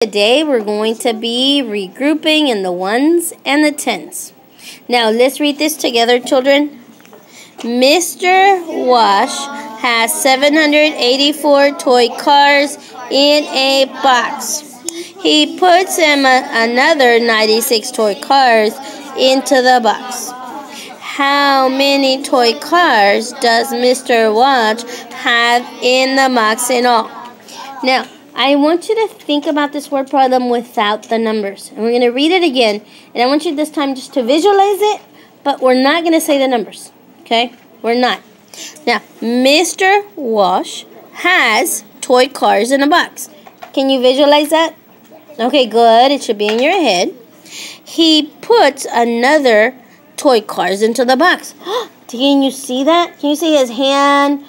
Today we're going to be regrouping in the ones and the tens. Now let's read this together, children. Mr. Walsh has 784 toy cars in a box. He puts another 96 toy cars into the box. How many toy cars does Mr. Walsh have in the box in all? Now, I want you to think about this word problem without the numbers. And we're going to read it again. And I want you this time just to visualize it, but we're not going to say the numbers. Okay? We're not. Now, Mr. Walsh has toy cars in a box. Can you visualize that? Okay, good. It should be in your head. He puts another toy cars into the box. Can you see that? Can you see his hand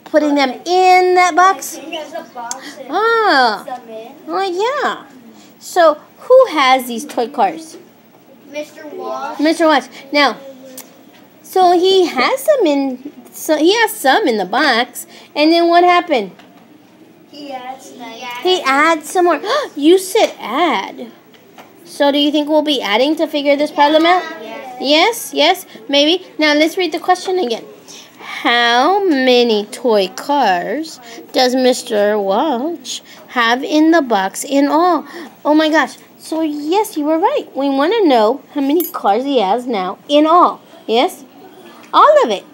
putting them in that box? Oh, yeah. So, who has these toy cars? Mr. Walsh. Mr. Walsh. Now, so he has some in. So he has some in the box, and then what happened? He adds some more. You said add. So, do you think we'll be adding to figure this problem out? Yes. Yes, maybe. Now let's read the question again. How many toy cars does Mr. Walsh have in the box in all? Oh my gosh. So yes, you were right. We want to know how many cars he has now in all. Yes? All of it.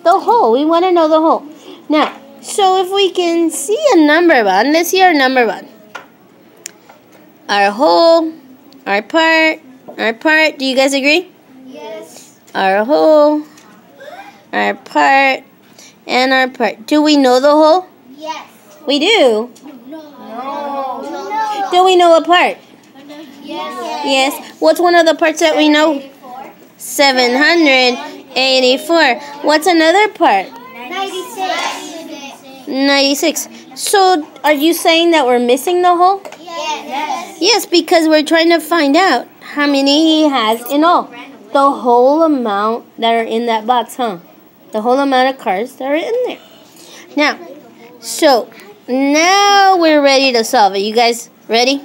The whole. We want to know the whole. Now, so if we can see a number one, let's see our number one. Our whole, our part. Do you guys agree? Yes. Our whole, our part, and our part. Do we know the whole? Yes. We do. No. Do we know a part? Yes. Yes. What's one of the parts that we know? 784. What's another part? 96. 96. So, are you saying that we're missing the whole? Yes. Yes, because we're trying to find out how many he has in all. The whole amount that are in that box, huh? The whole amount of cars that are in there. Now, so, now we're ready to solve it. You guys ready?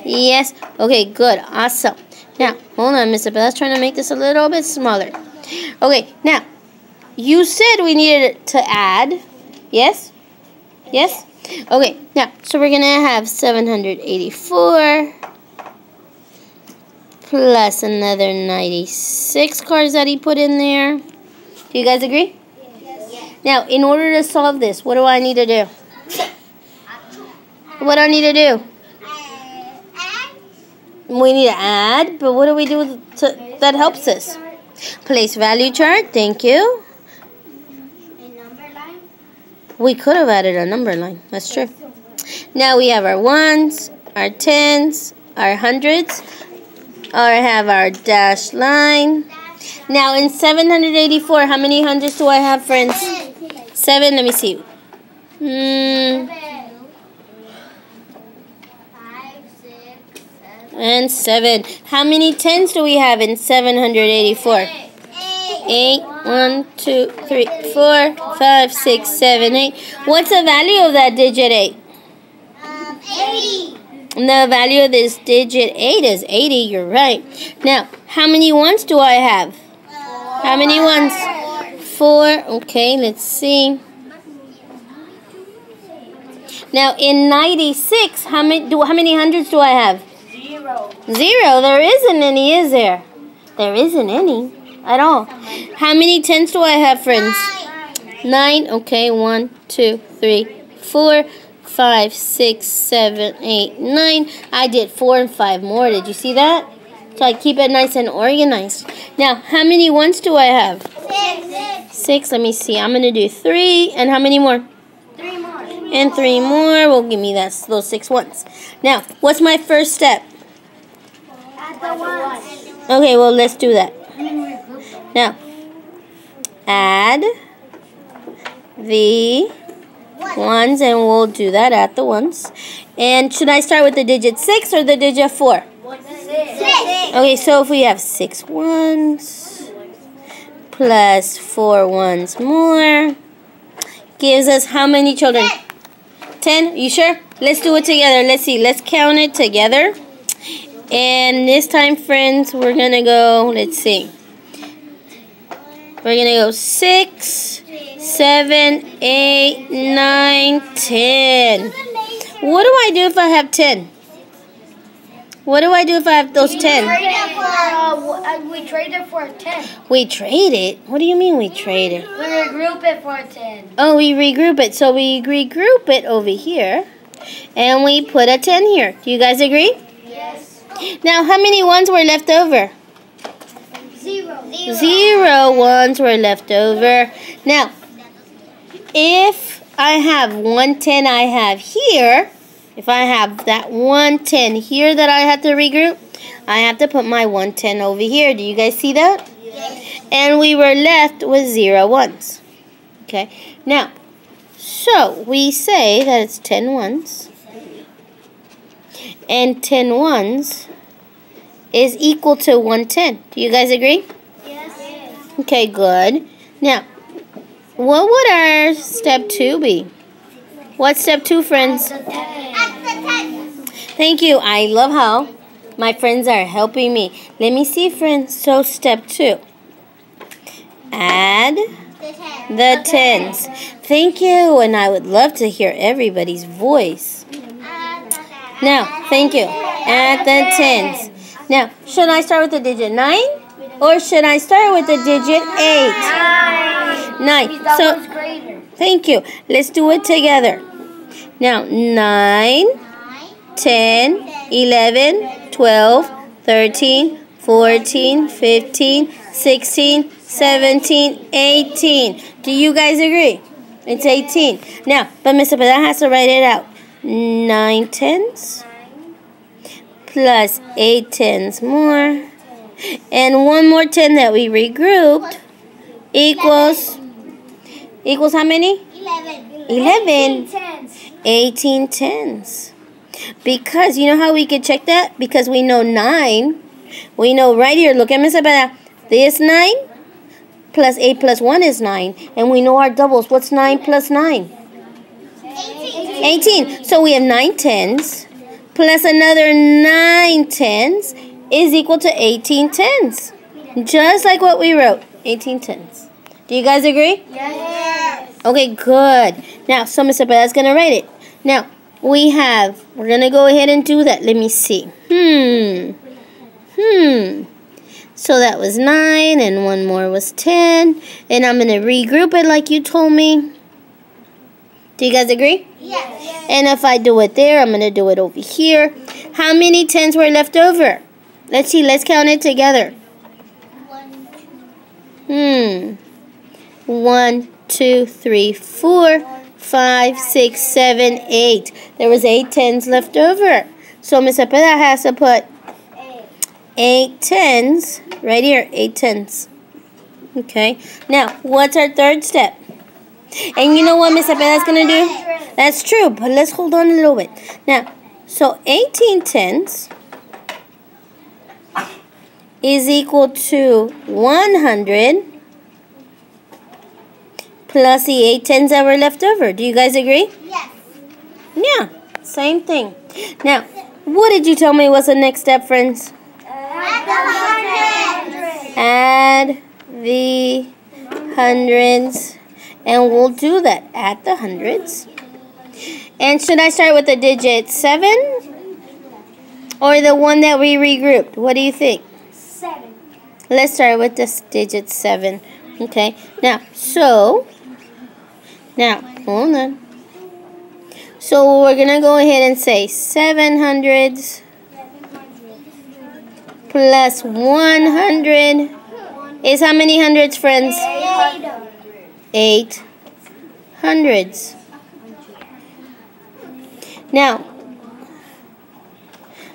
Yes? Okay, good. Awesome. Now, hold on, Miss Isabella's trying to make this a little bit smaller. Okay, now, you said we needed to add. Yes? Yes? Okay, now, so we're going to have 784 plus another 96 cars that he put in there. Do you guys agree? Yes. Now, in order to solve this, what do I need to do? What do I need to do? We need to add, but what do we do that helps us? Place value chart, thank you. A number line? We could have added a number line, that's true. Now we have our ones, our tens, our hundreds. I have our dash line. Now in 784, how many hundreds do I have, friends? 7, let me see. 5, 6, 7. And 7. How many tens do we have in 784? 8. 1, 2, 3, 4, 5, 6, 7, 8. What's the value of that digit 8? 80. The value of this digit 8 is 80, you're right. Now, how many ones do I have? How many ones? 4. Okay, let's see. Now, in 96, how many hundreds do I have? 0. 0. There isn't any, is there? There isn't any at all. How many tens do I have, friends? 9. Okay, 1, 2, 3, 4, 5, 6, 7, 8, 9. I did 4 and 5 more. Did you see that? So I keep it nice and organized. Now, how many ones do I have? 6. Let me see. I'm going to do 3. And how many more? 3 more. And 3 more will give me those 6 ones. Now, what's my first step? Add the ones. Okay, well, let's do that. Now, add the ones, and we'll do that at the ones. And should I start with the digit 6 or the digit 4? 6. Okay, so if we have 6 ones plus 4 ones more, gives us how many children? 10. You sure? Let's do it together. Let's see. Let's count it together. And this time, friends, we're going to go, let's see. We're going to go 6, 7, 8, 9, 10. What do I do if I have 10? What do I do if I have those 10? We trade it for a 10. We trade it? What do you mean we trade it? We regroup it for a 10. Oh, we regroup it. So we regroup it over here. And we put a 10 here. Do you guys agree? Yes. Now, how many ones were left over? 0. 0 ones were left over. Now, if I have 110 I have here, if I have that 110 here that I have to regroup, I have to put my 110 over here. Do you guys see that? Yes. And we were left with 0 ones. Okay. Now, so we say that it's 10 ones. And 10 ones is equal to 110. Do you guys agree? Yes. Okay, good. Now, what would our step 2 be? What's step 2, friends? Thank you. I love how my friends are helping me. Let me see, friends. So step 2. Add the tens. Thank you. And I would love to hear everybody's voice. Now, thank you. Add the tens. Now, should I start with the digit 9? Or should I start with the digit 8? 9. So, thank you. Let's do it together. Now, 9, 10, 11, 12, 13, 14, 15, 16, 17, 18. Do you guys agree? It's 18. Now, but Mr. Cepeda has to write it out. 9 tens plus 8 tens more. And one more 10 that we regrouped equals how many? 11. 18 tens. Because, you know how we could check that? Because we know 9. We know right here, look at Miss Cepeda. This 9 plus 8 plus 1 is 9. And we know our doubles. What's 9 plus 9? 18. So we have 9 tens plus another 9 tens is equal to 18 tens. Just like what we wrote. 18 tens. Do you guys agree? Yes. Okay, good. Now, so Mr. Cepeda's going to write it. Now, we're going to go ahead and do that. Let me see. So that was 9, and one more was 10. And I'm going to regroup it like you told me. Do you guys agree? Yes. And if I do it there, I'm going to do it over here. How many tens were left over? Let's see. Let's count it together. 1, 2, 3, 4, 5, 6, 7, 8. There was 8 tens left over. So Miss Cepeda has to put 8 tens right here. 8 tens. Okay. Now, what's our third step? And you know what Miss Cepeda is going to do? That's true, but let's hold on a little bit. Now, so 18 tens is equal to 100 plus the 8 tens that were left over. Do you guys agree? Yes. Yeah, same thing. Now, what did you tell me was the next step, friends? Add the hundreds. And we'll do that. Add the hundreds. And should I start with the digit 7? Or the one that we regrouped? What do you think? 7. Let's start with this digit 7. Okay. Now, hold on. So we're going to go ahead and say 700s plus 100 is how many hundreds, friends? 8 hundreds. Now,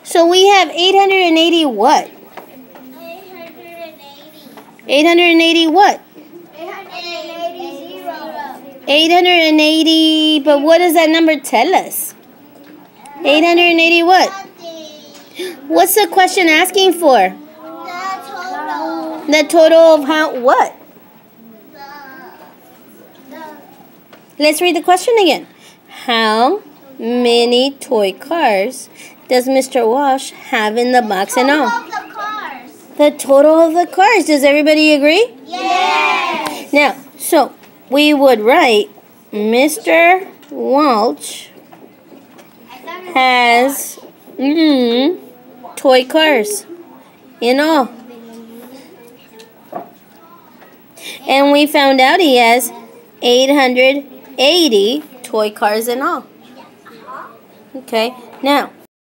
so we have 880 what? 880 what? 880, but what does that number tell us? 880 what? What's the question asking for? The total of how, what? Let's read the question again. How many toy cars does Mr. Walsh have in the box in all? The total of the cars. Does everybody agree? Yes. Now, so we would write Mr. Walsh has toy cars in all. And we found out he has 880 toy cars in all. Okay, now